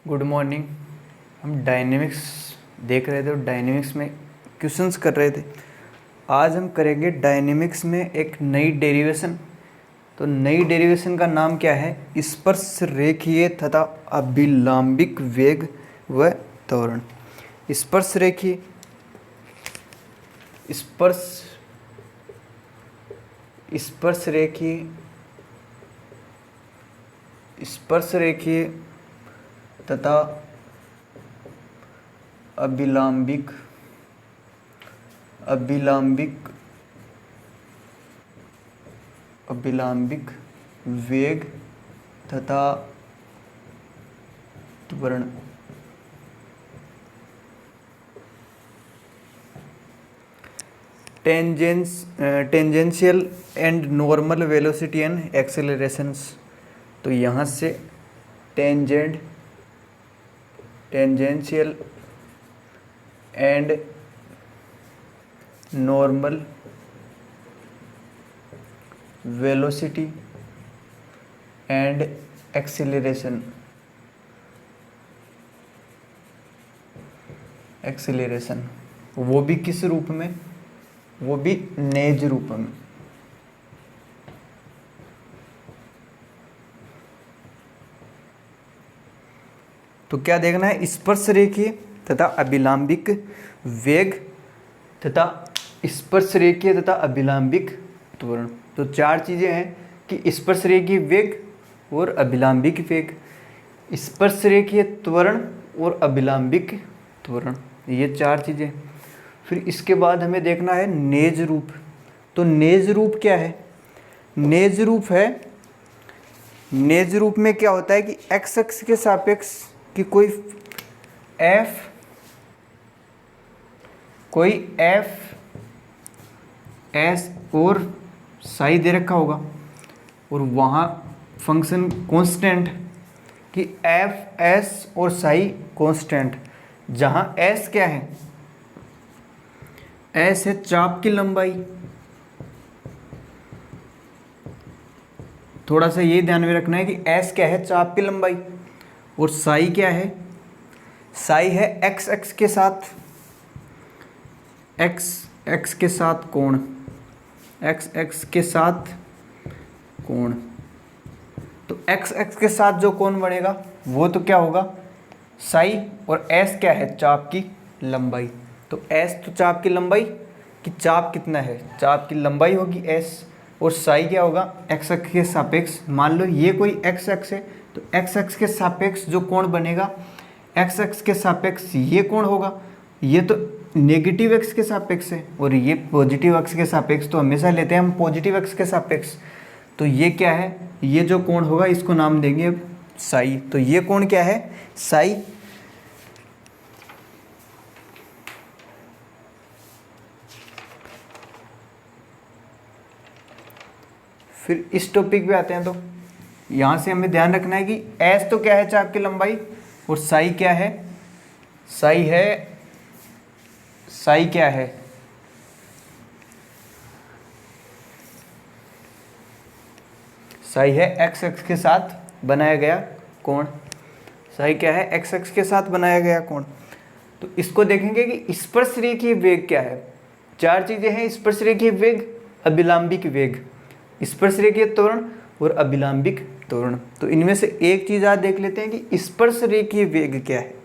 Good morning. हम dynamics देख रहे थे और डायनेमिक्स में क्वेश्चंस कर रहे थे। आज हम करेंगे डायनेमिक्स में एक नई डेरिवेशन। तो नई डेरिवेशन का नाम क्या है? स्पर्शरेखीय तथा अभिलंबिक वेग व त्वरण। स्पर्शरेखीय स्पर्शरेखीय तथा अभिलंबिक वेग तथा त्वरण। Tangential and normal velocity and accelerations. तो यहाँ से tangential and normal velocity and acceleration वो भी किस रूप में? वो भी नेज रूप में। तो क्या देखना है? स्पर्शरेखीय तथा अभिलंबिक वेग तथा स्पर्शरेखीय तथा अभिलंबिक त्वरण। तो चार चीजें हैं कि स्पर्शरेखीय वेग और अभिलंबिक वेग, स्पर्शरेखीय त्वरण और अभिलंबिक त्वरण, ये चार चीजें। फिर इसके बाद हमें देखना है नेज रूप। तो नेज रूप क्या है? नेज रूप में क्या होता है कि एक्स अक्ष के सापेक्ष कि कोई एफ एस और साई दे रखा होगा और वहाँ फंक्शन कांस्टेंट कि एफ एस और साई कांस्टेंट, जहाँ एस क्या है? एस है चाप की लंबाई। थोड़ा सा ये ध्यान में रखना है कि एस क्या है? चाप की लंबाई। और साई क्या है? साई है एक्स एक्स के साथ कोण, एक्स एक्स के साथ कोण। तो एक्स एक्स के साथ जो कोण बनेगा वो तो क्या होगा? साई। और एस क्या है? चाप की लंबाई। तो एस तो चाप की लंबाई कि चाप कितना है? चाप की लंबाई होगी एस। और साई क्या होगा? एक्स अक्ष के सापेक्ष। मान लो ये कोई एक्स अक्ष है तो एक्स अक्ष के सापेक्ष जो कोण बनेगा, एक्स अक्ष के सापेक्ष ये कोण होगा। ये तो नेगेटिव अक्ष के सापेक्ष है और ये पॉजिटिव अक्ष के सापेक्ष। तो हमेशा लेते हैं हम पॉजिटिव अक्ष के सापेक्ष। तो ये क्या है? ये जो कोण होगा इसको नाम देंगे अब साई। तो ये कोण क्या है? साई। फिर इस टॉपिक पे आते हैं। तो यहाँ से हमें ध्यान रखना है कि एस तो क्या है? चाप की लंबाई। और साई क्या है? साई क्या है? साई है एक्स अक्ष के साथ बनाया गया कोण। साई क्या है? एक्स अक्ष के साथ बनाया गया कोण। तो इसको देखेंगे कि स्पर्शरेखीय वेग क्या है। चार चीजें हैं: स्पर्शरेखीय वेग, अभिलंबिक वेग, स्पर्शरेखीय त्वरण और अभिलंबिक त्वरण। तो इनमें से एक चीज आज देख लेते हैं कि स्पर्शरेखीय वेग क्या है।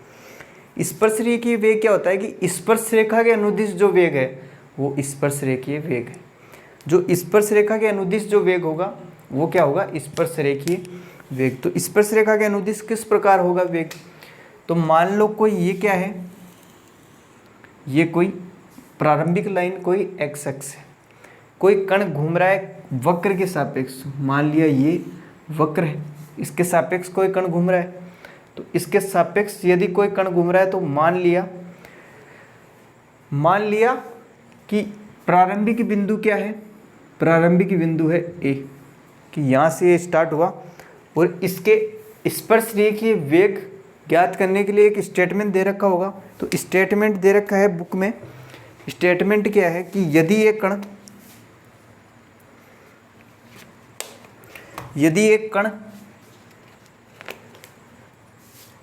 स्पर्शरेखीय वेग क्या होता है कि स्पर्शरेखा के अनुदिश जो वेग है वो स्पर्शरेखीय वेग है। जो स्पर्शरेखा के अनुदिश जो वेग होगा वो क्या होगा? स्पर्शरेखीय वेग। तो स्पर्शरेखा के अनुदिश किस प्रकार होगा वेग? तो मान लो कोई ये क्या है? ये कोई प्रारंभिक लाइन, कोई एक्स अक्ष है, कोई कण घूम रहा है वक्र के सापेक्ष। मान लिया ये वक्र है, इसके सापेक्ष कोई कण घूम रहा है। तो इसके सापेक्ष यदि कोई कण घूम रहा है तो मान लिया कि प्रारंभिक बिंदु क्या है? प्रारंभिक बिंदु है ए, कि यहाँ से ये स्टार्ट हुआ। और इसके स्पर्शरेखीय वेग ज्ञात करने के लिए एक स्टेटमेंट दे रखा होगा। तो स्टेटमेंट दे रखा है बुक में। स्टेटमेंट क्या है कि यदि एक कण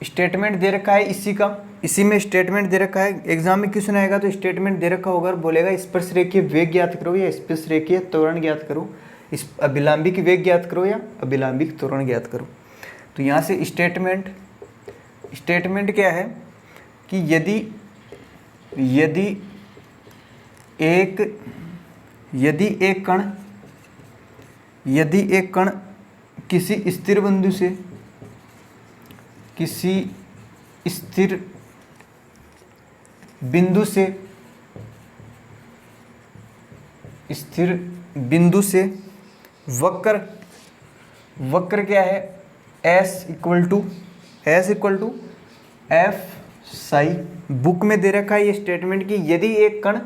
स्टेटमेंट दे रखा है इसी का, इसी में स्टेटमेंट दे रखा है। एग्जाम में क्वेश्चन आएगा तो स्टेटमेंट दे रखा होगा और बोलेगा स्पर्शरेखीय वेग ज्ञात करो या स्पर्शरेखीय त्वरण ज्ञात करो, इस अभिलंबिक वेग ज्ञात करो या अभिलंबिक त्वरण ज्ञात करो। तो यहाँ से स्टेटमेंट क्या है कि यदि एक कण किसी स्थिर बिंदु से स्थिर बिंदु से वक्र क्या है, S equal to F psi. Book में दे रखा है ये स्टेटमेंट कि यदि एक कण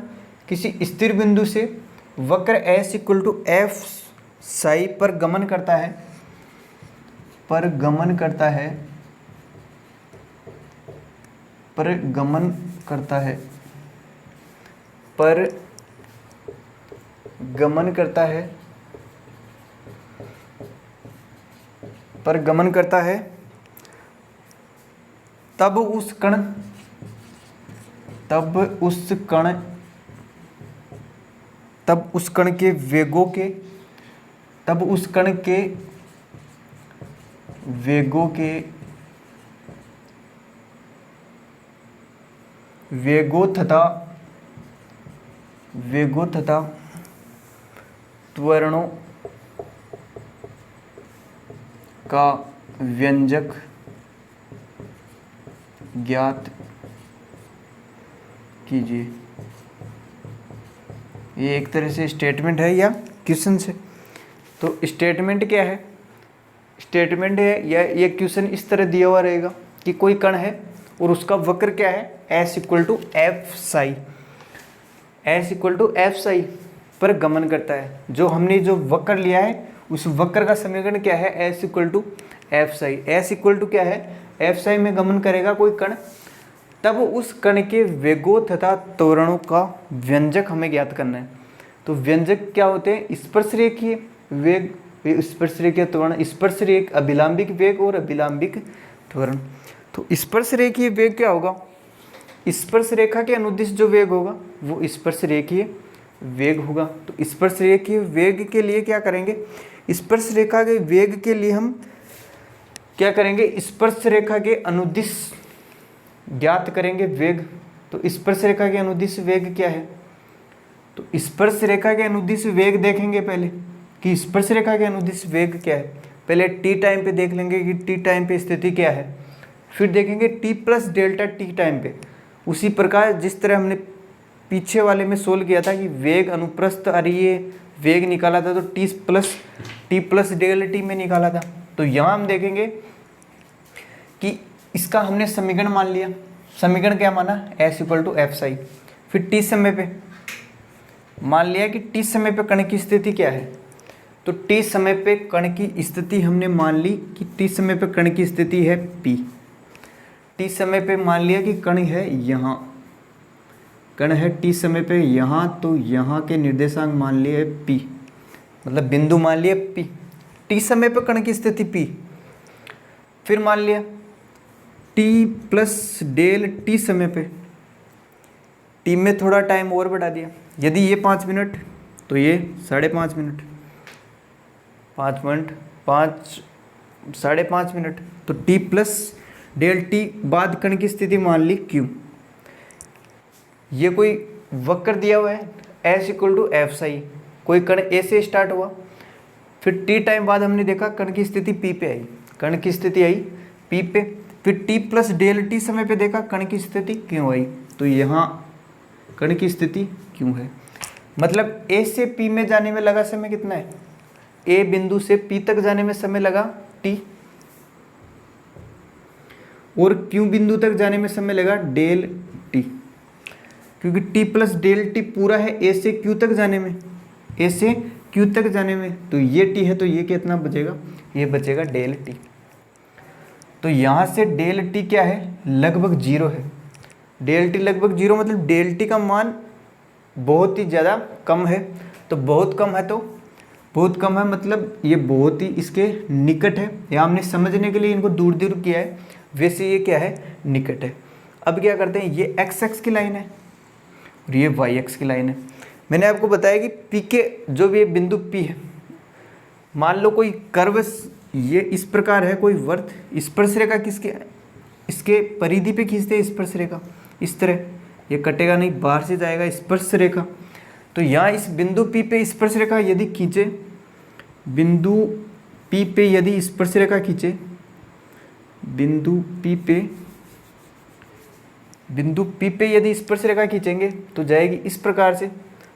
किसी स्थिर बिंदु से वक्र S equal to F psi पर गमन करता है तब उस कण के वेगों तथा त्वरणों का व्यंजक ज्ञात कीजिए। ये एक तरह से स्टेटमेंट है या क्वेश्चन से। तो स्टेटमेंट क्या है, स्टेटमेंट है या ये क्वेश्चन इस तरह दिया हुआ रहेगा कि कोई कण है और उसका वक्र क्या है, S equal to F psi पर गमन करता है। जो हमने जो वक्र लिया है उस वक्र का समीकरण क्या है, S equal to F psi. S equal to क्या है, एफ साई में गमन करेगा कोई कण, तब उस कण के वेगों तथा त्वरणों का व्यंजक हमें ज्ञात करना है। तो व्यंजक क्या होते हैं, स्पर्शरेखीय वेग, स्पर्शरेखीय त्वरण, स्पर्शरेख अभिलंबिक वेग और अभिलंबिक त्वरण। तो स्पर्शरेखीय वेग क्या होगा, स्पर्शरेखा के अनुदिश जो वेग होगा वो स्पर्शरेखीय वेग होगा। तो स्पर्शरेखीय वेग के लिए क्या करेंगे, स्पर्शरेखा के वेग के लिए हम क्या करेंगे, स्पर्शरेखा के अनुदिश ज्ञात करेंगे वेग। तो स्पर्शरेखा के अनुदिश वेग क्या है, तो स्पर्शरेखा के अनुदिश वेग देखेंगे पहले कि स्पर्शरेखा के अनुदिश वेग क्या है। पहले टी टाइम पे देख लेंगे कि टी टाइम पे स्थिति क्या है, फिर देखेंगे T plus delta T time पे। उसी प्रकार जिस तरह हमने पीछे वाले में सोल्व किया था कि वेग अनुप्रस्थ अरीय वेग निकाला था तो टी प्लस डेल टी में निकाला था। तो यहाँ हम देखेंगे कि इसका हमने समीकरण मान लिया। समीकरण क्या माना, S equal to F psi. फिर टी समय पे मान लिया कि टी समय पे कण की स्थिति क्या है। तो टी समय पे कण की स्थिति हमने मान ली कि टी समय पे कण की स्थिति है P। टी समय पे मान लिया कि कण है यहाँ, कण है टी समय पे यहाँ, तो यहाँ के निर्देशांक मान लिए P, मतलब बिंदु मान लिया P। टी समय पे कण की स्थिति P। फिर मान लिया T प्लस डेल टी समय पे, टी में थोड़ा टाइम और बढ़ा दिया। यदि ये 5 मिनट तो ये 5.5 मिनट, 5 मिनट 5.5 मिनट। तो T प्लस डेल टी बाद कण की स्थिति मान ली Q। ये कोई वक्र दिया हुआ है S equal to F psi, कोई कण A से स्टार्ट हुआ, फिर टी टाइम बाद हमने देखा कण की स्थिति P पे आई, कण की स्थिति आई P पे। फिर T प्लस डेल टी समय पे देखा कण की स्थिति क्यों आई, तो यहाँ कण की स्थिति क्यों है। मतलब A से P में जाने में लगा समय कितना है, A बिंदु से P तक जाने में समय लगा T, और Q बिंदु तक जाने में समय लगा डेल T, क्योंकि T प्लस डेल टी पूरा है A से Q तक जाने में, A से Q तक जाने में। तो ये T है तो ये कितना बचेगा, ये बचेगा डेल T। तो यहाँ से डेल T क्या है, लगभग 0 है। डेल T लगभग 0 मतलब डेल T का मान बहुत ही ज़्यादा कम है। तो बहुत कम है तो बहुत कम है, मतलब ये बहुत ही इसके निकट है, या हमने समझने के लिए इनको दूर दूर किया है, वैसे ये क्या है, निकट है। अब क्या करते हैं, ये एक्स एक्स की लाइन है और ये वाई एक्स की लाइन है। मैंने आपको बताया कि पी के जो भी बिंदु पी है, मान लो कोई कर्व ये इस प्रकार है, कोई वर्त, स्पर्शरेखा किसके, इसके परिधि पे खींचते हैं स्पर्शरेखा, इस तरह ये कटेगा नहीं, बाहर से जाएगा स्पर्शरेखा। तो यहाँ इस बिंदु पी पे स्पर्शरेखा यदि खींचे, बिंदु पी पे यदि स्पर्शरेखा खींचे, बिंदु पी पे यदि स्पर्शरेखा खींचेंगे तो जाएगी इस प्रकार से,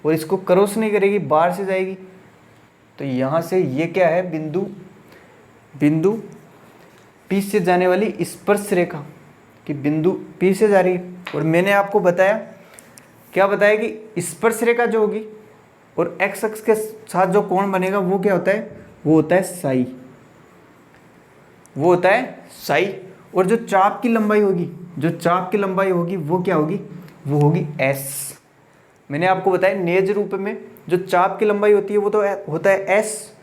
और इसको क्रॉस नहीं करेगी, बाहर से जाएगी। तो यहाँ से ये क्या है, बिंदु पी से जाने वाली स्पर्शरेखा कि बिंदु पी से जा रही है। और मैंने आपको बताया, क्या बताया कि स्पर्शरेखा जो होगी और एक्स अक्ष के साथ जो कोण बनेगा वो क्या होता है, वो होता है साई, वो होता है साई। और जो चाप की लंबाई होगी, वो क्या होगी, वो होगी एस। मैंने आपको बताया नेज रूप में जो चाप की लंबाई होती है वो तो होता है एस,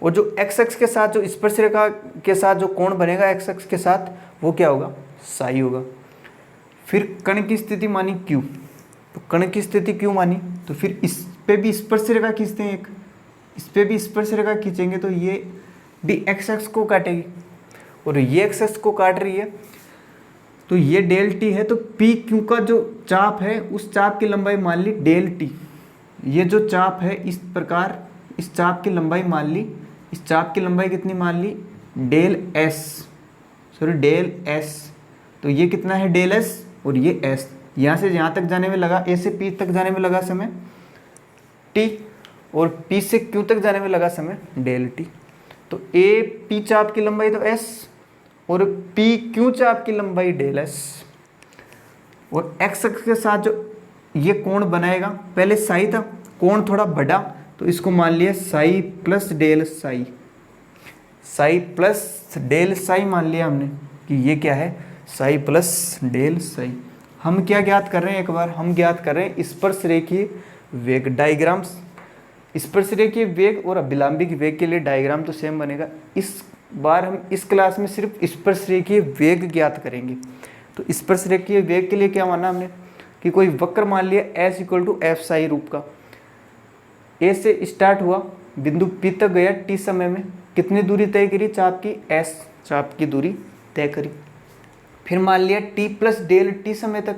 और जो एक्स अक्ष के साथ जो स्पर्शरेखा के साथ जो कोण बनेगा एक्स अक्ष के साथ, वो क्या होगा, साई होगा। फिर कण की स्थिति मानी क्यू, तो कण की स्थिति क्यू मानी, तो फिर इस पे भी स्पर्शरेखा खींचते हैं एक, इस पे भी स्पर्शरेखा खींचेंगे तो ये भी एक्स अक्ष को काटेगी, और ये एक्स अक्ष को काट रही है, तो ये डेल टी है। तो पी क्यू का जो चाप है उस चाप की लंबाई मान ली डेल टी, ये जो चाप है इस प्रकार, इस चाप की लंबाई मान ली, इस चाप की लंबाई कितनी मान ली, डेल एस। तो ये कितना है, डेल एस, और ये एस, यहाँ से यहाँ तक जाने में लगा, ए से पी तक जाने में लगा समय टी, और पी से क्यू तक जाने में लगा समय डेल टी। तो ए पी चाप की लंबाई तो एस, और पी क्यू चाप की लंबाई डेल एस। और एक्स अक्ष के साथ जो ये कोण बनाएगा, पहले साई था, कोण थोड़ा बढ़ा तो इसको मान लिया psi plus del psi, psi plus del psi मान लिया हमने कि ये क्या है, साई प्लस डेल साई। हम क्या ज्ञात कर रहे हैं, एक बार हम ज्ञात कर रहे हैं स्पर्शरेखीय वेग डायग्राम्स। स्पर्शरेखीय वेग और अभिलंबिक वेग के लिए डायग्राम तो सेम बनेगा। इस बार हम इस क्लास में सिर्फ स्पर्शरेखीय वेग ज्ञात करेंगे। तो स्पर्शरेखीय वेग के लिए क्या माना हमने कि कोई वक्र मान लिया S equal to F psi रूप का, ए से स्टार्ट हुआ, बिंदु पी तक गया, टी समय में कितनी दूरी तय करी, चाप की एस चाप की दूरी तय करी। फिर मान लिया टी प्लस डेल टी समय तक,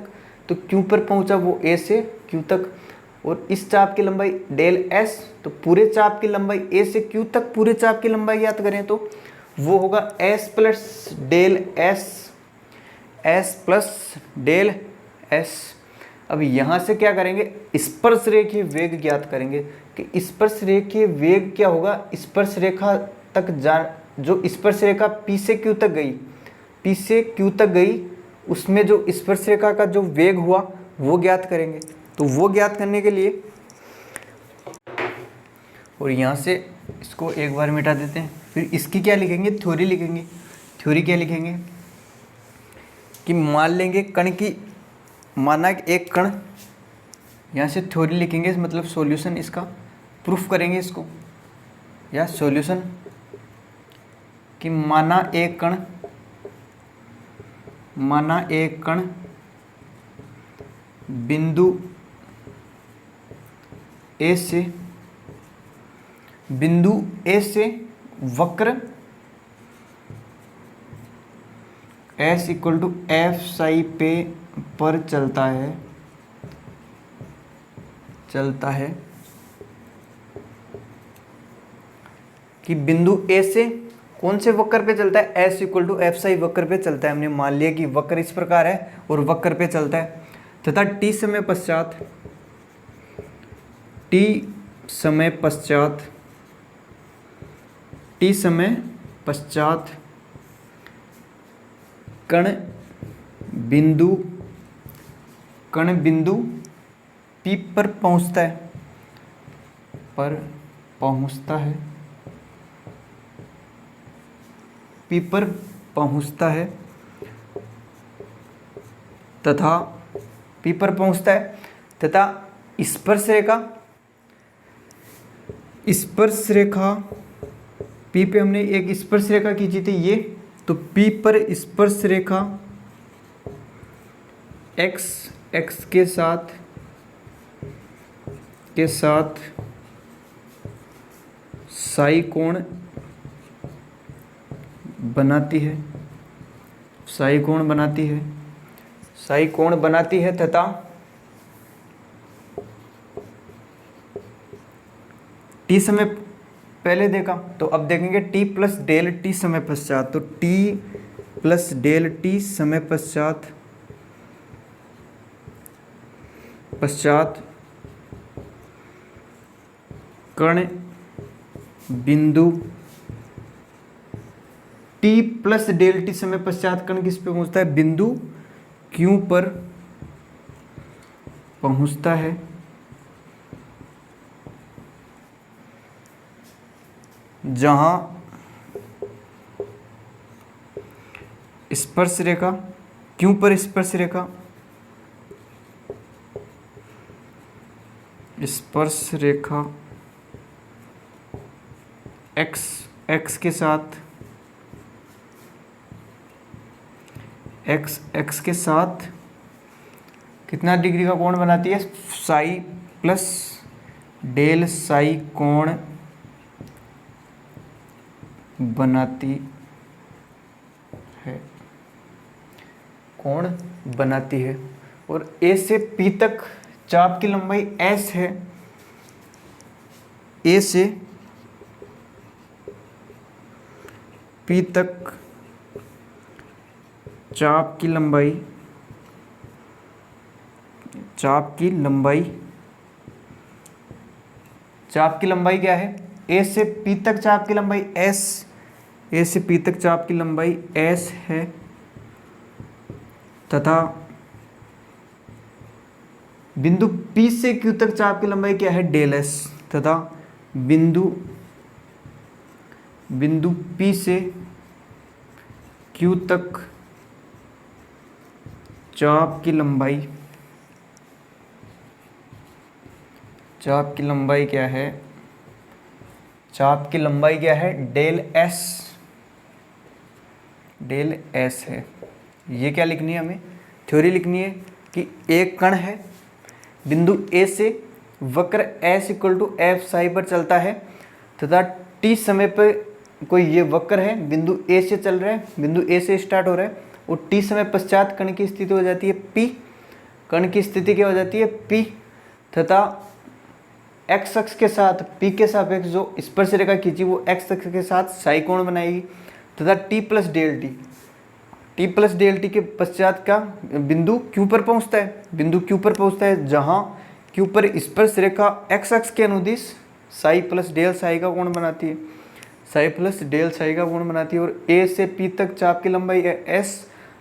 तो क्यू पर पहुंचा वो ए से क्यू तक, और इस चाप की लंबाई डेल एस, तो पूरे चाप की लंबाई ए से क्यू तक पूरे चाप की लंबाई याद करें तो वो होगा S plus del S, S plus del S. अब यहाँ से क्या करेंगे, स्पर्शरेखीय वेग ज्ञात करेंगे कि स्पर्शरेखीय वेग क्या होगा, स्पर्शरेखा तक जो स्पर्शरेखा पी से क्यू तक गई, पी से क्यू तक गई, उसमें जो स्पर्शरेखा का जो वेग हुआ वो ज्ञात करेंगे। तो वो ज्ञात करने के लिए, और यहाँ से इसको एक बार मिटा देते हैं, फिर इसकी क्या लिखेंगे, थ्योरी लिखेंगे। थ्योरी क्या लिखेंगे कि मान लेंगे कण की, माना एक कण, यहाँ से थ्योरी लिखेंगे, मतलब सॉल्यूशन, इसका प्रूफ करेंगे इसको, या सॉल्यूशन कि माना एक कण बिंदु ए से वक्र S equal to F psi पे पर चलता है कि बिंदु ए से कौन से वक्र पे चलता है, S equal to F psi वक्र पे चलता है। हमने मान लिया कि वक्र इस प्रकार है और वक्र पे चलता है, तथा टी समय पश्चात कण बिंदु पी पर पहुंचता है, तथा स्पर्शरेखा स्पर्श रेखा P पे हमने एक स्पर्श रेखा खींची थी ये, तो P पर स्पर्श रेखा x के साथ साई कोण बनाती है, साई कोण बनाती है तथा t समय पहले देखा, तो अब देखेंगे t प्लस डेल टी समय पश्चात। तो t प्लस डेल टी समय पश्चात कर्ण बिंदु t प्लस डेल टी समय पश्चात कर्ण किस पे पहुंचता है? बिंदु Q पर पहुंचता है, जहां स्पर्श रेखा Q पर स्पर्श रेखा x के साथ कितना डिग्री का कोण बनाती है? साई प्लस डेल साई कोण बनाती है। और A से P तक चाप की लंबाई S है। A से P तक चाप की लंबाई क्या है? A से P तक चाप की लंबाई S, A से P तक चाप की लंबाई S है तथा बिंदु P से Q तक चाप की लंबाई क्या है? डेल S तथा बिंदु P से Q तक चाप की लंबाई क्या है? चाप की लंबाई क्या है? डेल S है। ये क्या लिखनी है हमें? थ्योरी लिखनी है कि एक कण है, बिंदु A से वक्र S equal to F psi पर चलता है तथा t समय पर कोई ये वक्र है, बिंदु A से चल रहा है, बिंदु A से स्टार्ट हो रहा है और t समय पश्चात कण की स्थिति हो जाती है P। कण की स्थिति क्या हो जाती है? P तथा x अक्ष के साथ P के सापेक्ष जो स्पर्श रेखा खींची वो x अक्ष के साथ साई कोण बनाएगी तथा t प्लस डेल टी के पश्चात का बिंदु Q पर पहुंचता है, जहां Q पर स्पर्श रेखा x अक्ष के अनुदिश साई प्लस डेल साई का कोण बनाती है। और A से P तक चाप की लंबाई है S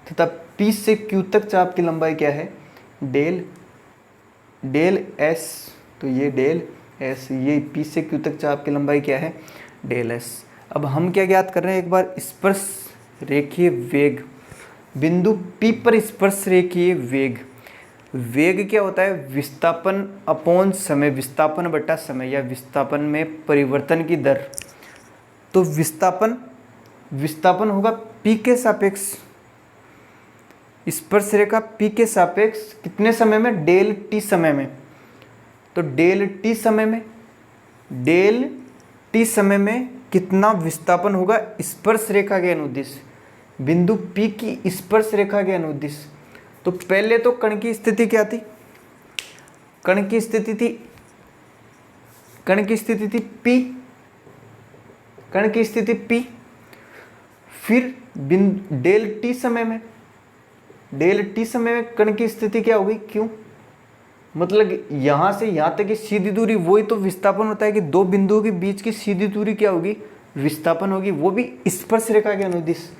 तथा P से Q तक चाप की लंबाई क्या है? Del S। तो ये डेल S, ये P से Q तक चाप की लंबाई क्या है? Del S। अब हम क्या ज्ञात कर रहे हैं? एक बार स्पर्श रेखीय वेग, बिंदु P पर स्पर्श रेखीय वेग क्या होता है? विस्थापन अपॉन समय, विस्थापन बटा समय या विस्थापन में परिवर्तन की दर। तो विस्थापन होगा P के सापेक्ष, स्पर्श रेखा P के सापेक्ष कितने समय में? डेल टी समय में। तो डेल टी समय में कितना विस्थापन होगा स्पर्श रेखा के अनुदिश, बिंदु P की स्पर्श रेखा के अनुदिश? तो पहले तो कण की स्थिति क्या थी? कण की स्थिति थी P। फिर डेल टी समय में कण की स्थिति क्या होगी? Q। मतलब यहां से यहां तक की सीधी दूरी, वही तो विस्थापन होता है कि दो बिंदुओं के बीच की सीधी दूरी क्या होगी? विस्थापन होगी, वो भी स्पर्श रेखा के अनुदिश।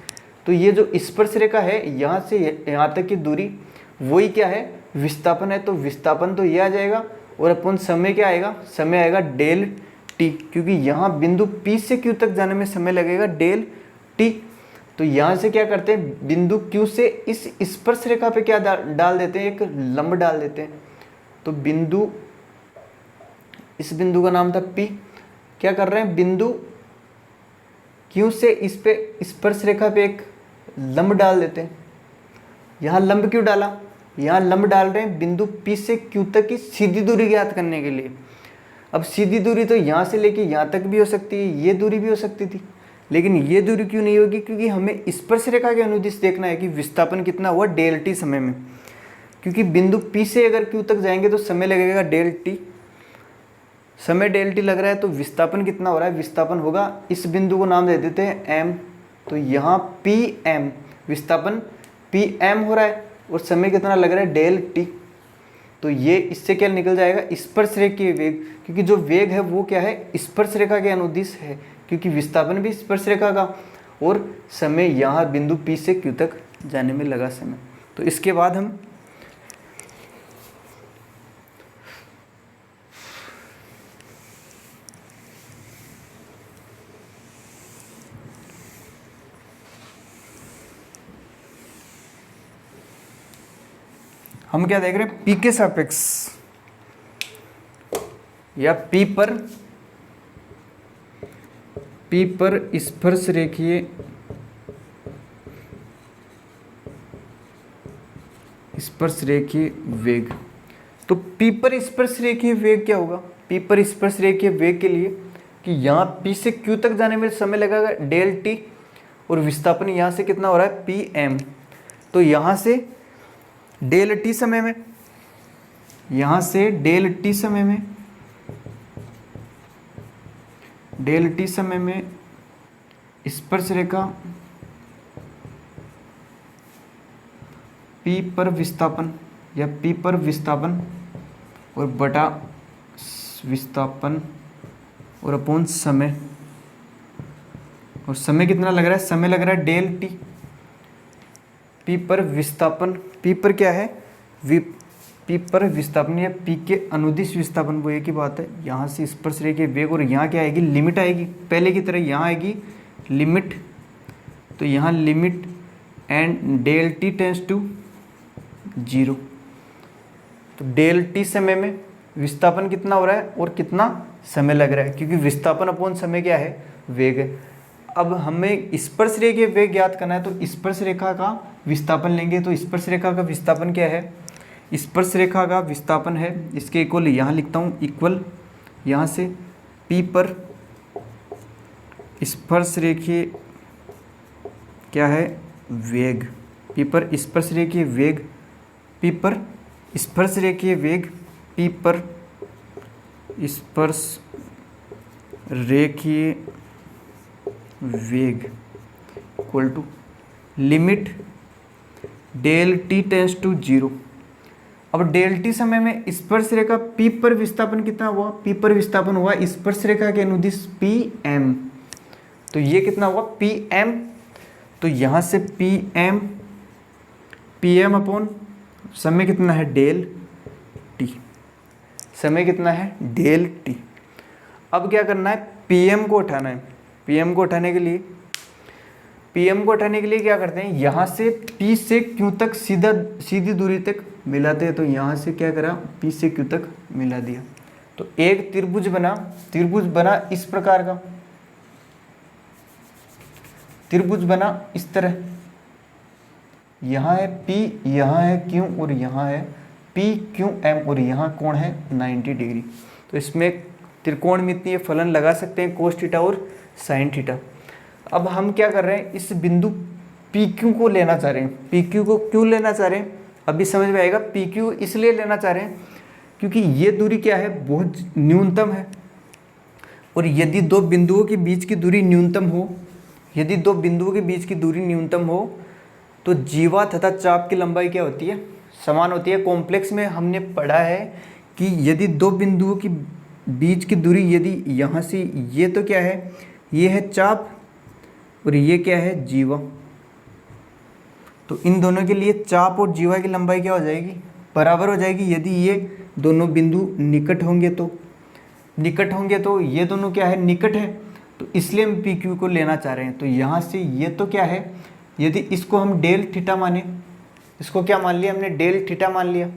तो ये जो स्पर्श रेखा है यहाँ से यहाँ तक की दूरी, वही क्या है? विस्थापन है। तो विस्थापन तो ये आ जाएगा और अपन समय क्या आएगा? समय आएगा डेल टी, क्योंकि यहाँ बिंदु P से Q तक जाने में समय लगेगा डेल टी। तो यहाँ से क्या करते हैं? बिंदु Q से इस स्पर्श रेखा पे क्या डाल देते हैं? एक लंब डाल देते हैं। तो इस बिंदु का नाम था P। क्या कर रहे हैं, बिंदु Q से इस पे स्पर्श रेखा पे एक लंब डाल देते हैं। यहाँ लंब क्यों डाला, यहाँ लंब डाल रहे हैं बिंदु P से Q तक की सीधी दूरी ज्ञात करने के लिए। अब सीधी दूरी तो यहाँ से लेके यहाँ तक भी हो सकती है, ये दूरी भी हो सकती थी, लेकिन ये दूरी क्यों नहीं होगी, क्योंकि हमें स्पर्श रेखा के अनुदिश देखना है कि विस्थापन कितना हुआ डेल टी समय में। क्योंकि बिंदु P से अगर Q तक जाएंगे तो समय लगेगा डेल टी, समय डेल टी लग रहा है तो विस्थापन कितना हो रहा है, विस्थापन होगा, इस बिंदु को नाम दे देते हैं m, तो यहाँ Pm विस्थापन Pm हो रहा है और समय कितना लग रहा है डेल टी। तो ये इससे क्या निकल जाएगा, स्पर्श रेखीय वेग, क्योंकि जो वेग है वो क्या है, स्पर्श रेखा के अनुदिश है, क्योंकि विस्थापन भी स्पर्श रेखा का और समय यहाँ बिंदु P से Q तक जाने में लगा समय। तो इसके बाद हम क्या देख रहे हैं, P के सापेक्ष या P पर स्पर्श रेखीय वेग। तो P पर स्पर्श रेखीय वेग क्या होगा, P पर स्पर्श रेखीय वेग के लिए कि यहाँ P से Q तक जाने में समय लगेगा डेल टी और विस्थापन यहाँ से कितना हो रहा है Pm। तो यहाँ से डेल टी समय में, यहाँ से डेल टी समय में स्पर्श रेखा P पर विस्थापन या P पर विस्थापन और बटा विस्थापन और अपोन समय, और समय कितना लग रहा है, समय लग रहा है डेल टी। P पर विस्थापन, P पर क्या है, P पर विस्थापन या P के अनुदिश विस्थापन, वो एक ही बात है। यहाँ से स्पर्श रेखीय वेग और यहाँ क्या आएगी, लिमिट आएगी, पहले की तरह यहाँ आएगी लिमिट। तो यहाँ limit and del T tends to 0। तो डेल टी समय में विस्थापन कितना हो रहा है और कितना समय लग रहा है, क्योंकि विस्थापन अपोन समय क्या है, वेग है। अब हमें स्पर्श रेखीय वेग ज्ञात करना है, तो स्पर्श रेखा का विस्थापन लेंगे। तो स्पर्श रेखा का विस्थापन क्या है, स्पर्श रेखा का विस्थापन है, इसके इक्वल यहाँ लिखता हूँ, इक्वल यहाँ से P पर स्पर्श रेखीय क्या है, वेग, P पर स्पर्श रेखीय वेग, P पर स्पर्श रेखीय वेग, P पर स्पर्श रेखीय वेग equal to limit del T tends to 0। अब डेल टी समय में स्पर्श रेखा P पर विस्थापन कितना हुआ, P पर विस्थापन हुआ स्पर्श रेखा के अनुदिश Pm। तो ये कितना हुआ Pm, तो यहाँ से Pm अपॉन समय कितना है डेल टी, समय कितना है डेल टी। अब क्या करना है, Pm को उठाना है। Pm को उठाने के लिए क्या करते हैं, यहाँ से P से Q तक सीधी दूरी तक मिलाते हैं। तो यहाँ से क्या करा, P से Q तक मिला दिया, तो एक त्रिभुज बना इस प्रकार का, त्रिभुज बना इस तरह, यहाँ है P, यहाँ है Q और यहाँ है PQM और यहाँ कोण है 90 डिग्री। तो इसमें त्रिकोणमितीय फलन लगा सकते हैं कोस थीटा और साइन थीटा। अब हम क्या कर रहे हैं, इस बिंदु PQ को लेना चाह रहे हैं। PQ को क्यों लेना चाह रहे हैं, अभी समझ में आएगा। PQ इसलिए लेना चाह रहे हैं क्योंकि ये दूरी क्या है, बहुत न्यूनतम है, और यदि दो बिंदुओं के बीच की दूरी न्यूनतम हो, तो जीवा तथा चाप की लंबाई क्या होती है, समान होती है। कॉम्प्लेक्स में हमने पढ़ा है कि यदि दो बिंदुओं की बीच की दूरी, यदि यहाँ से ये तो क्या है, ये है चाप और ये क्या है जीवा, तो इन दोनों के लिए चाप और जीवा की लंबाई क्या हो जाएगी, बराबर हो जाएगी। यदि ये दोनों बिंदु निकट होंगे तो ये दोनों क्या है, निकट है, तो इसलिए हम PQ को लेना चाह रहे हैं। तो यहाँ से ये तो क्या है, यदि इसको हम डेल थीटा माने, इसको क्या मान लिया हमने, डेल थीटा मान लिया।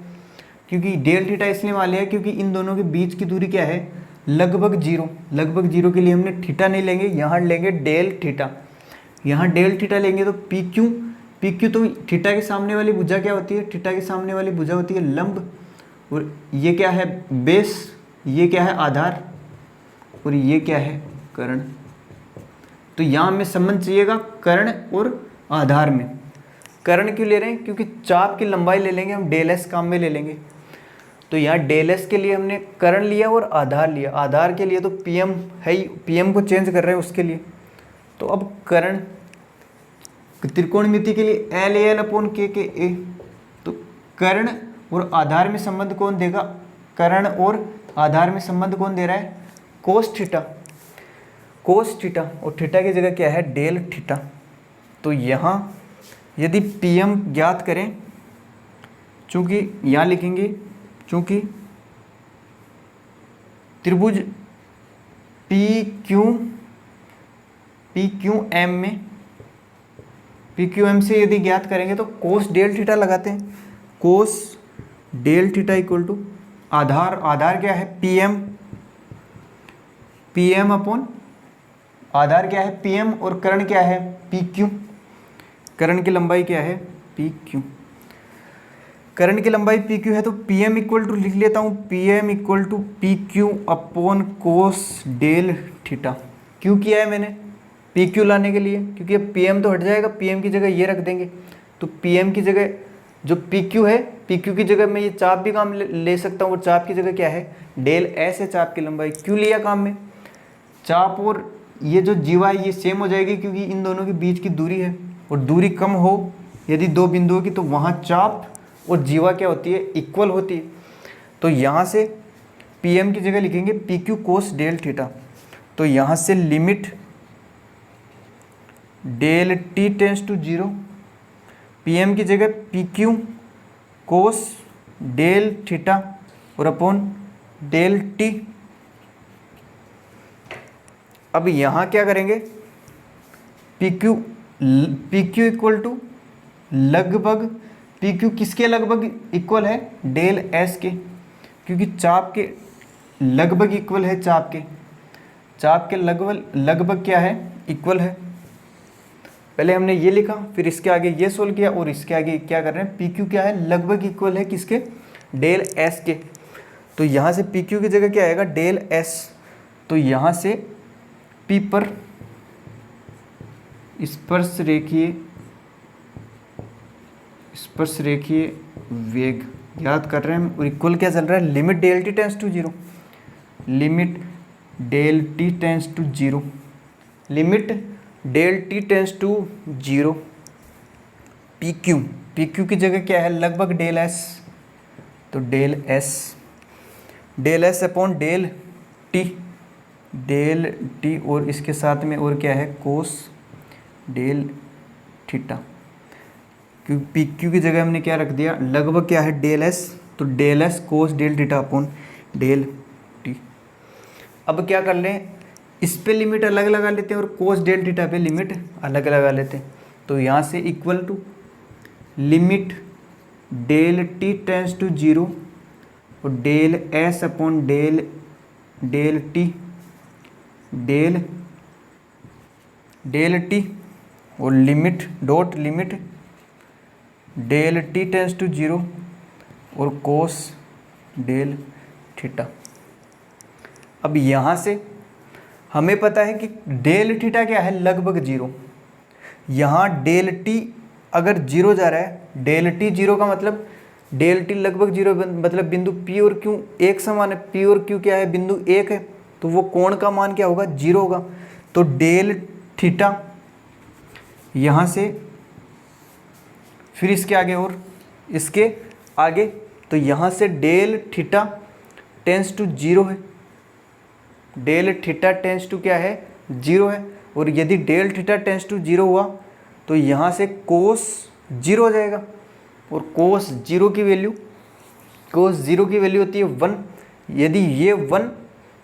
क्योंकि डेल थीटा इसलिए मान लिया क्योंकि इन दोनों के बीच की दूरी क्या है, लगभग जीरो के लिए हमने थीटा नहीं लेंगे, यहाँ लेंगे डेल थीटा। यहाँ डेल थीटा लेंगे तो पी क्यू तो थीटा के सामने वाली भुजा क्या होती है, थीटा के सामने वाली भुजा होती है लंब, और ये क्या है बेस, ये क्या है आधार, और ये क्या है कर्ण। तो यहाँ हमें संबंध चाहिएगा कर्ण और आधार में। कर्ण क्यों ले रहे हैं, क्योंकि चाप की लंबाई ले लेंगे हम, डेल एस काम में ले लेंगे। तो यहाँ डेल एस के लिए हमने कर्ण लिया और आधार लिया। आधार के लिए तो पी एम है ही, पी एम को चेंज कर रहे हैं उसके लिए। तो अब कर्ण त्रिकोणमिति के लिए एल ए एल अपॉन के ए। तो कर्ण और आधार में संबंध कौन देगा, कर्ण और आधार में संबंध कौन दे रहा है, कोस थीटा। कोस थीटा और थीटा की जगह क्या है डेल थीटा। तो यहाँ यदि पी एम ज्ञात करें, चूंकि यहाँ लिखेंगे, चूंकि त्रिभुज पी क्यू एम से यदि ज्ञात करेंगे तो कोस डेल थीटा लगाते हैं। कोस डेल थीटा इक्वल टू आधार क्या है पी एम अपॉन आधार क्या है पी एम, और कर्ण क्या है पी क्यू। कर्ण की लंबाई क्या है पी क्यू। कर्ण की लंबाई पी क्यू है तो पी एम इक्वल टू लिख लेता हूँ, P M equal to P Q upon cos del theta. क्यों किया है मैंने पी क्यू लाने के लिए, क्योंकि अब पी एम तो हट जाएगा, पी एम की जगह ये रख देंगे। तो पी एम की जगह जो पी क्यू है, पी क्यू की जगह मैं ये चाप भी काम ले सकता हूँ, और चाप की जगह क्या है डेल एस है। चाप की लंबाई क्यों लिया काम में, चाप और ये जो जीवा है ये सेम हो जाएगी, क्योंकि इन दोनों के बीच की दूरी है, और दूरी कम हो यदि दो बिंदुओं की, तो वहाँ चाप और जीवा क्या होती है इक्वल होती है। तो यहाँ से पी एम की जगह लिखेंगे P Q cos del theta. तो यहाँ से limit del T tends to zero, P M की जगह P Q cos del theta और अपॉन डेल टी। अब यहाँ क्या करेंगे, पी क्यू इक्वल टू लगभग, पी क्यू किसके लगभग इक्वल है डेल एस के, क्योंकि चाप के लगभग इक्वल है, चाप के लगभग क्या है इक्वल है। पहले हमने ये लिखा, फिर इसके आगे ये सोल्व किया, और इसके आगे क्या कर रहे हैं पी क्यू क्या है लगभग इक्वल है किसके डेल एस के। तो यहाँ से पी क्यू की जगह क्या आएगा डेल एस। तो यहाँ से पी पर स्पर्श रेखीय वेग याद कर रहे हैं, और इक्वल क्या चल रहा है limit del T tends to zero, limit del T tends to zero, limit del T tends to zero. P Q की जगह क्या है लगभग डेल एस। तो del S upon del T, और इसके साथ में और क्या है cos del theta. P Q की जगह हमने क्या रख दिया लगभग क्या है डेल एस, तो del S cos del theta upon del T. अब क्या कर लें, इस पे लिमिट अलग लगा लेते हैं और कोस डेल थीटा पे लिमिट अलग लगा लेते हैं। तो यहाँ से equal to limit del T tends to zero और del S upon del T और limit dot limit del T tends to zero और कोस डेल थीटा। अब यहाँ से हमें पता है कि डेल थीटा क्या है लगभग जीरो। यहाँ डेल टी अगर जीरो जा रहा है, डेल टी जीरो का मतलब डेल टी लगभग जीरो, मतलब बिंदु पी और क्यू एक समान है। पी और क्यू क्या है बिंदु एक है, तो वो कोण का मान क्या होगा जीरो होगा। तो डेल थीटा यहाँ से फिर इसके आगे और इसके आगे, तो यहाँ से del theta tends to zero है, डेल थीटा टेंस टू क्या है जीरो है। और यदि del theta tends to zero हुआ तो यहाँ से कोस जीरो हो जाएगा, और कोस जीरो की वैल्यू होती है 1। यदि ये 1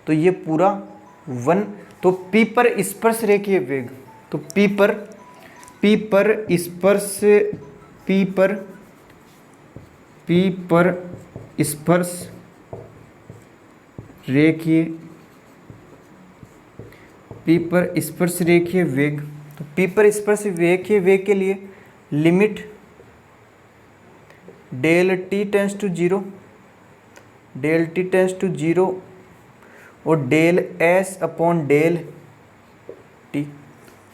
तो ये पूरा 1। तो P पर स्पर्श रेखीय वेग, तो P पर स्पर्श रेखीय पी पर स्पर्शरेखीय वेग, तो पी पर स्पर्शरेखीय वेग के लिए limit del T tends to zero, del T tends to zero और del S upon del T,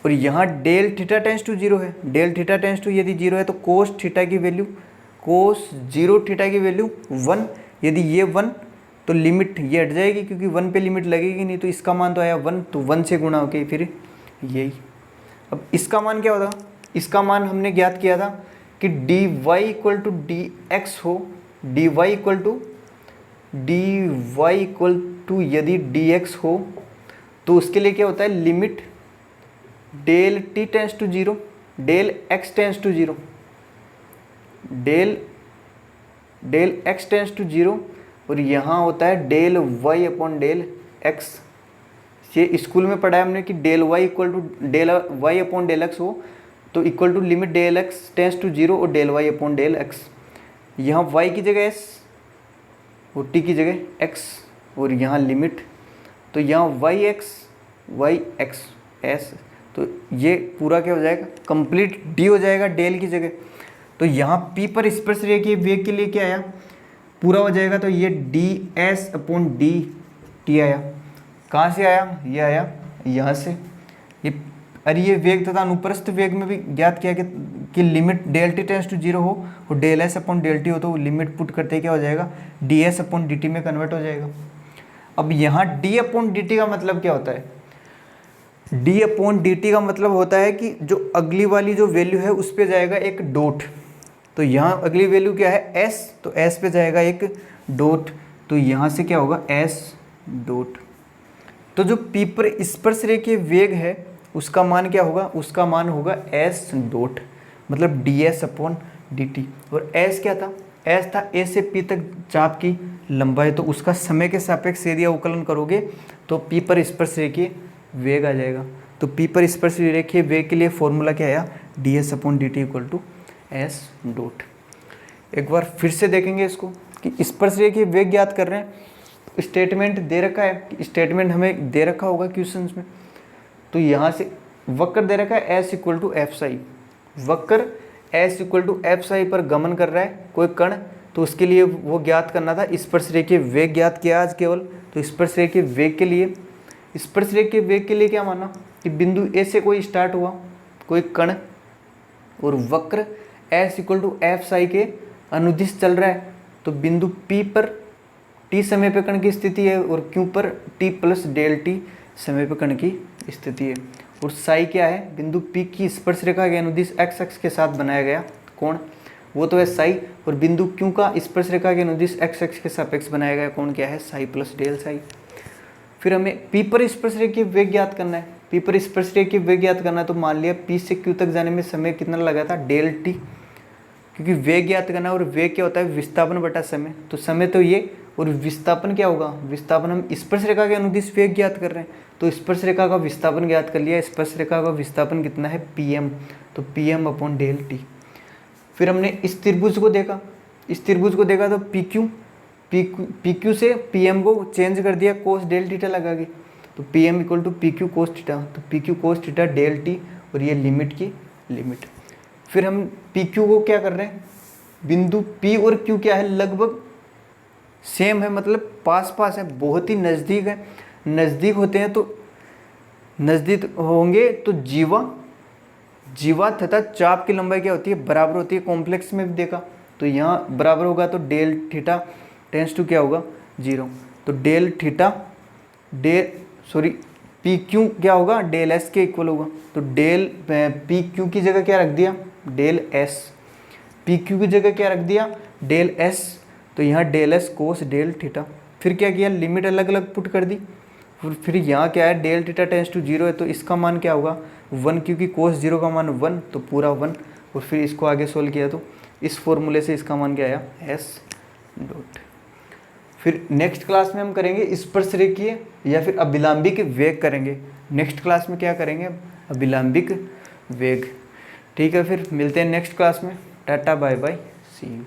और यहाँ del theta tends to zero है, डेल थीटा टेंस टू यदि जीरो है तो कोस थीटा की वैल्यू, कोस जीरो थीटा की value 1, यदि ये 1 तो लिमिट ये हट जाएगी क्योंकि 1 पे लिमिट लगेगी नहीं, तो इसका मान तो आया 1, तो 1 से गुणा होके फिर यही। अब इसका मान क्या होता, इसका मान हमने ज्ञात किया था कि dy equal to D X हो, dy इक्वल टू यदि dx हो तो उसके लिए क्या होता है, limit del t tends to zero, del x tends to zero, del x tends to zero, और यहाँ होता है del y upon del x। ये स्कूल में पढ़ा है हमने कि del y equal to del y upon del x हो तो equal to limit del x tends to zero और del y upon del x। यहाँ y की जगह s और t की जगह x, और यहाँ लिमिट, तो यहाँ y x s, तो ये पूरा क्या हो जाएगा, कंप्लीट d हो जाएगा डेल की जगह। तो यहाँ p पर स्पर्शरेखीय वेग के लिए क्या आया, पूरा हो जाएगा, तो ये ds अपॉन डी टी आया। कहाँ से आया, ये आया यहाँ से। ये अरे ये वेग तथा अनुप्रस्थ वेग में भी ज्ञात किया कि limit del T tends to zero हो और del S upon del T हो, तो लिमिट पुट करते क्या हो जाएगा, D S upon D T में कन्वर्ट हो जाएगा। अब यहाँ डी अपॉन डी टी का मतलब क्या होता है, डी अपॉन डी टी का मतलब होता है कि जो अगली वाली जो वैल्यू है उस पर जाएगा एक डॉट, तो यहाँ अगली वैल्यू क्या है s, तो s पे जाएगा एक डॉट, तो यहाँ से क्या होगा s डॉट। तो जो p पर स्पर्शरेखीय वेग है उसका मान क्या होगा, उसका मान होगा s डॉट, मतलब ds अपॉन dt। और s क्या था, s था a से p तक चाप की लंबाई, तो उसका समय के सापेक्ष यदि अवकलन करोगे तो p पर स्पर्शरेखीय वेग आ जाएगा। तो p पर स्पर्शरेखीय वेग के लिए फॉर्मूला क्या आया, ds upon dt equal to S dot. एक बार फिर से देखेंगे इसको कि स्पर्शरेखीय वेग ज्ञात कर रहे हैं, स्टेटमेंट दे रखा है, स्टेटमेंट हमें दे रखा होगा क्वेश्चंस में। तो यहाँ से वक्र दे रखा है s equal to F psi, वक्र s equal to F psi पर गमन कर रहा है कोई कण, तो उसके लिए वो ज्ञात करना था, स्पर्शरेखीय वेग ज्ञात किया आज केवल। तो स्पर्शरेखीय वेग के लिए, स्पर्शरेखीय वेग के लिए क्या माना कि बिंदु a से कोई स्टार्ट हुआ कोई कण और वक्र s equal to F psi के अनुदिश चल रहा है, तो बिंदु P पर t समय पे कण की स्थिति है और Q पर t प्लस डेल t समय पे कण की स्थिति है। और साई क्या है, बिंदु P की स्पर्शरेखा के अनुदिश x अक्ष के साथ बनाया गया कोण, वो तो है साई, और बिंदु Q का स्पर्शरेखा के अनुदिश x अक्ष के सापेक्ष बनाया गया कोण क्या है, साई प्लस डेल साई। फिर हमें P पर स्पर्शरेखीय वेग ज्ञात करना है, P पर स्पर्शरेखीय वेग ज्ञात करना है, तो मान लिया P से Q तक जाने में समय कितना लगा था, डेल t, क्योंकि वेग ज्ञात करना है और वेग क्या होता है, विस्थापन बटा समय, तो समय तो ये, और विस्थापन क्या होगा, विस्थापन हम स्पर्शरेखा के अनुदिश वेग ज्ञात कर रहे हैं, तो स्पर्शरेखा का विस्थापन ज्ञात कर लिया, स्पर्शरेखा का विस्थापन कितना है pm, तो pm अपॉन डेल टी। फिर हमने इस त्रिभुज को देखा, इस त्रिभुज को देखा तो PQ से PM को चेंज कर दिया, कोस डेल थीटा लगा के, तो PM equal to PQ cos theta, तो PQ cos theta del T, और ये लिमिट की लिमिट। फिर हम PQ को क्या कर रहे हैं, बिंदु P और Q क्या है, लगभग सेम है, मतलब पास पास है, बहुत ही नज़दीक है। नज़दीक होते हैं तो नज़दीक होंगे तो जीवा तथा चाप की लंबाई क्या होती है, बराबर होती है। कॉम्प्लेक्स में भी देखा तो यहाँ बराबर होगा, तो डेल थीटा टेंस टू क्या होगा, 0, तो डेल थीटा पी क्यू क्या होगा, डेल एस के इक्वल होगा, तो डेल पी क्यू की जगह क्या रख दिया, डेल एस, पी क्यू की जगह क्या रख दिया, डेल एस, तो यहाँ del S cos del theta. फिर क्या किया, लिमिट अलग अलग पुट कर दी, फिर यहाँ क्या है, डेल थीटा टेंस टू 0 है, तो इसका मान क्या होगा 1, क्योंकि कोस 0 का मान 1, तो पूरा 1, और फिर इसको आगे सोल्व किया तो इस फॉर्मूले से इसका मान क्या आया, एस डॉट। फिर नेक्स्ट क्लास में हम करेंगे स्पर्शरेखीय या फिर अभिलंबिक वेग करेंगे। नेक्स्ट क्लास में क्या करेंगे, अभिलंबिक वेग। ठीक है, फिर मिलते हैं नेक्स्ट क्लास में। Tata bye bye, see you.